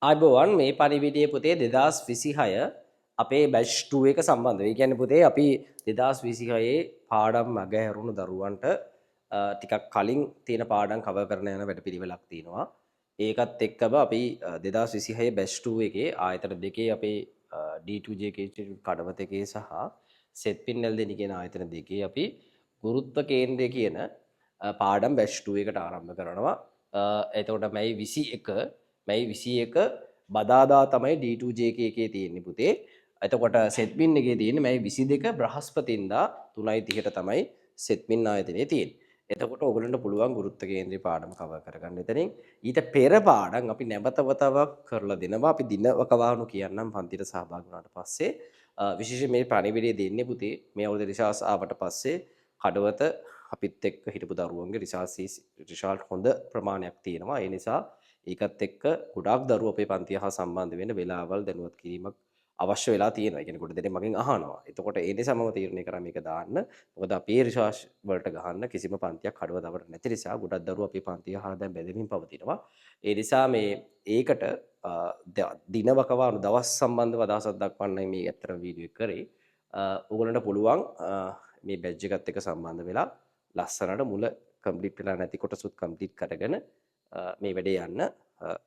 ආයිබෝවන් මේ පණිවිඩයේ පුතේ 2026 අපේ බැච් 2 එක සම්බන්ධව. ඒ කියන්නේ පුතේ අපි 2026 පාඩම් මගහැරුණු දරුවන්ට ටිකක් කලින් තියෙන පාඩම් කවර් කරන යන වැඩපිළිවෙලක් තියෙනවා. ඒකත් එක්කම අපි 2026 බැච් 2 එකේ ආයතන දෙකේ අපේ D2JK ඉන්ස්ටිටියුට් කඩවත එකේ සහ සෙත්පින් එල්දෙනි කියන ආයතන දෙකේ අපි ගුරුත්ව කේන්ද්‍රය කියන පාඩම් බැච් 2 එකට ආරම්භ කරනවා. එතකොට මැයි 21 බදාදා තමයි D2JK එකේ තියෙන්නේ පුතේ. එතකොට සෙත්මින් එකේ තියෙන්නේ මැයි 22 බ්‍රහස්පතින්දා 3:30ට තමයි සෙත්මින් ආයතනයේ තියෙන්නේ. එතකොට ඔයගොල්ලන්ට පුළුවන් ගුරුත්ව කේන්ද්‍රී පාඩම කවර් කරගන්න. එතනින් ඊට පෙර පාඩම් අපි නැවතවතාවක් කරලා දෙනවා. අපි දින වකවානු කියන්නම් පන්තිට සහභාගී වුණාට පස්සේ විශේෂයෙන් මේ පණිවිඩය දෙන්නේ පුතේ මේ අවුරුදු රිසර්ච් ආවට පස්සේ කඩවත අපිත් එක්ක හිටපු දරුවන්ගේ රිසල්ට් හොඳ ප්‍රමාණයක් තියෙනවා. ඒ නිසා ඒකත් එක්ක ගොඩාක් දරුවෝ අපේ පන්තිය හා සම්බන්ධ වෙන්න වෙලාවල් දැනුවත් කිරීමක් අවශ්‍ය වෙලා තියෙනවා. ඒ කියන්නේ කොට දෙනෙක් මගෙන් අහනවා. එතකොට ඒ නිසා මම තීරණය කරා මේක දාන්න. මොකද අපේ රිසර්ච් වලට ගහන්න කිසිම පන්තියක් කඩවතවට නැති නිසා ගොඩක් දරුවෝ අපේ පන්තිය හා දැන් බැඳෙමින් පවතිනවා. ඒ නිසා මේ ඒකට දින වකවානු දවස් සම්බන්ධව අදහසක් දක්වන්නයි මේ ඇත්තට වීඩියෝ එක කරේ. ඔයගොල්ලන්ට පුළුවන් මේ බැජ් එකත් එක්ක සම්බන්ධ වෙලා ලස්සනට මුල කම්ප්ලීට් වෙලා නැති කොටසුත් කම්ප්ලීට් කරගෙන මේ වැඩේ යන්න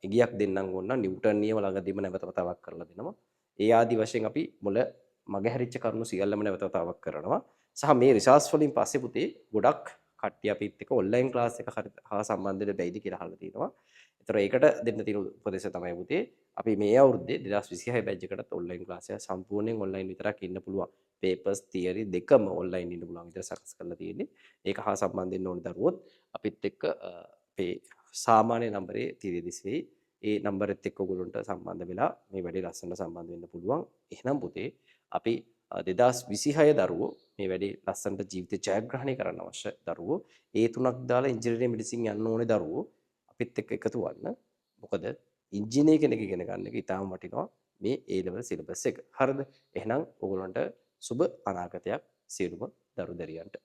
ඉගියක් දෙන්නම් ඕන නිව්ටන් නියම ළඟදීම නැවතවතාවක් කරලා දෙනවා. ඒ ආදි වශයෙන් අපි මුල මගහැරිච්ච කරුණු සියල්ලම නැවතවතාවක් කරනවා. සහ මේ රිසර්ච් වලින් පස්සේ පුතේ ගොඩක් කට්ටිය අපිත් එක්ක ඔන්ලයින් ක්ලාස් එක හා සම්බන්ධ වෙන්න බැයිද කියලා අහලා තියෙනවා. ඒතර ඒකට දෙන්න තියෙන උපදේශය තමයි පුතේ අපි මේ අවුරුද්දේ 2026 බැච් එකටත් ඔන්ලයින් ක්ලාස් එක සම්පූර්ණයෙන් ඔන්ලයින් විතරක් ඉන්න පුළුවන්. පේපර්ස් තියරි දෙකම ඔන්ලයින් ඉන්න පුළුවන් විදිහට සකස් කරලා තියෙන්නේ. ඒක හා සම්බන්ධ වෙන්න ඕන දරුවොත් අපිත් එක්ක අපේ සාමාන්‍ය නම්බරේ තිරදිස් වෙයි. ඒ නම්බරෙත් එක්ක ඔයගොල්ලන්ට සම්බන්ධ වෙලා මේ වැඩේ ලස්සනට සම්බන්ධ වෙන්න පුළුවන්. එහෙනම් පුතේ අපි 2026 දරුවෝ මේ වැඩේ ලස්සනට ජීවිතේ ජයග්‍රහණය කරන්න අවශ්‍ය දරුවෝ ඒ තුනක් දාලා ඉන්ජිනියරිං මෙඩිසින් යන්න ඕනේ දරුවෝ අපිත් එක්ක එකතු වන්න. මොකද ඉංජිනේර කෙනෙක් ඉගෙන ගන්න එක ඉතාම වටිනවා මේ A level සිලබස් එක. හරිද? එහෙනම් ඔයගොල්ලන්ට සුබ අනාගතයක් සියලුම දරු දැරියන්ට